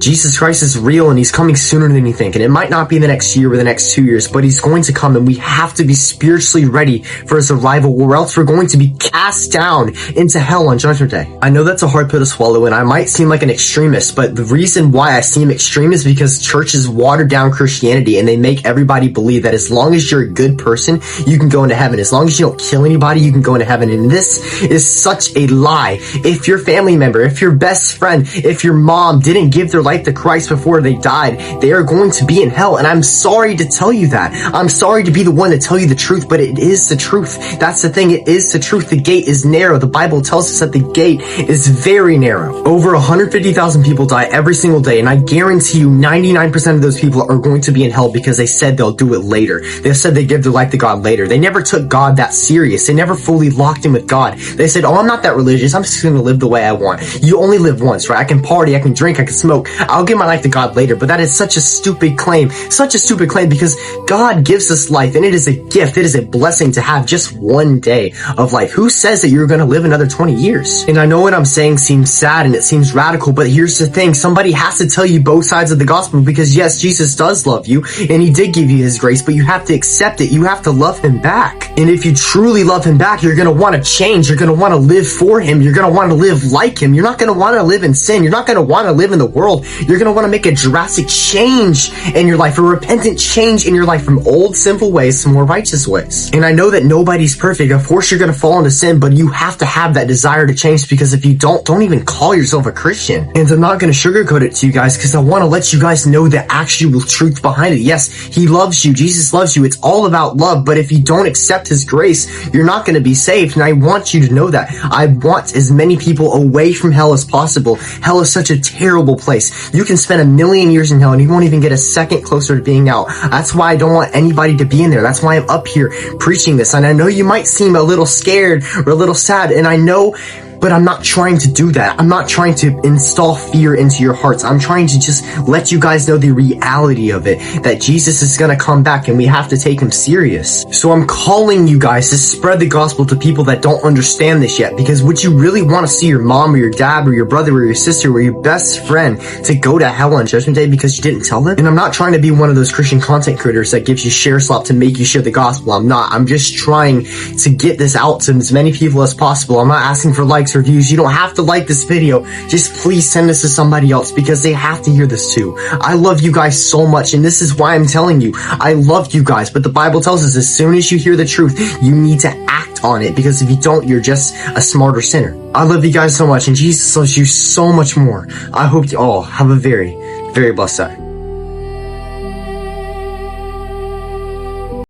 Jesus Christ is real and he's coming sooner than you think. And it might not be the next year or the next 2 years, but he's going to come, and we have to be spiritually ready for his arrival, or else we're going to be cast down into hell on Judgment Day. I know that's a hard pill to swallow, and I might seem like an extremist, but the reason why I seem extreme is because churches water down Christianity and they make everybody believe that as long as you're a good person, you can go into heaven. As long as you don't kill anybody, you can go into heaven. And this is such a lie. If your family member, if your best friend, if your mom didn't give their life to Christ before they died, they are going to be in hell. And I'm sorry to tell you that. I'm sorry to be the one to tell you the truth, but it is the truth. That's the thing. It is the truth. The gate is narrow. The Bible tells us that the gate is very narrow. Over 150,000 people die every single day, and I guarantee you 99% of those people are going to be in hell because they said they'll do it later. They said they give their life to God later. They never took God that serious. They never fully locked in with God. They said, oh, I'm not that religious. I'm just going to live the way I want. You only live once, right? I can party, I can drink, I can smoke. I'll give my life to God later. But that is such a stupid claim. Such a stupid claim, because God gives us life, and it is a gift. It is a blessing to have just one day of life. Who says that you're going to live another 20 years? And I know what I'm saying seems sad and it seems radical, but here's the thing. Somebody has to tell you both sides of the gospel, because yes, Jesus does love you and he did give you his grace, but you have to accept it. You have to love him back. And if you truly love him back, you're going to want to change. You're going to want to live for him. You're going to want to live like him. You're not going to want to live in sin. You're not going to want to live in the world. You're going to want to make a drastic change in your life, a repentant change in your life from old sinful ways to more righteous ways. And I know that nobody's perfect. Of course, you're going to fall into sin, but you have to have that desire to change, because if you don't even call yourself a Christian. And I'm not going to sugarcoat it to you guys, because I want to let you guys know the actual truth behind it. Yes, he loves you. Jesus loves you. It's all about love. But if you don't accept his grace, you're not going to be saved. And I want you to know that. I want as many people away from hell as possible. Hell is such a terrible place. You can spend 1,000,000 years in hell and you won't even get a second closer to being out. That's why I don't want anybody to be in there. That's why I'm up here preaching this. And I know you might seem a little scared or a little sad, and I know, but I'm not trying to do that. I'm not trying to install fear into your hearts. I'm trying to just let you guys know the reality of it, that Jesus is going to come back and we have to take him serious. So I'm calling you guys to spread the gospel to people that don't understand this yet, because would you really want to see your mom or your dad or your brother or your sister or your best friend to go to hell on Judgment Day because you didn't tell them? And I'm not trying to be one of those Christian content creators that gives you share slop to make you share the gospel. I'm not. I'm just trying to get this out to as many people as possible. I'm not asking for likes or views. You don't have to like this video. Just please send this to somebody else, because they have to hear this too. I love you guys so much, and this is why I'm telling you. I love you guys, but the Bible tells us as soon as you hear the truth, you need to act on it, because if you don't, you're just a smarter sinner. I love you guys so much, and Jesus loves you so much more. I hope you all have a very, very blessed day.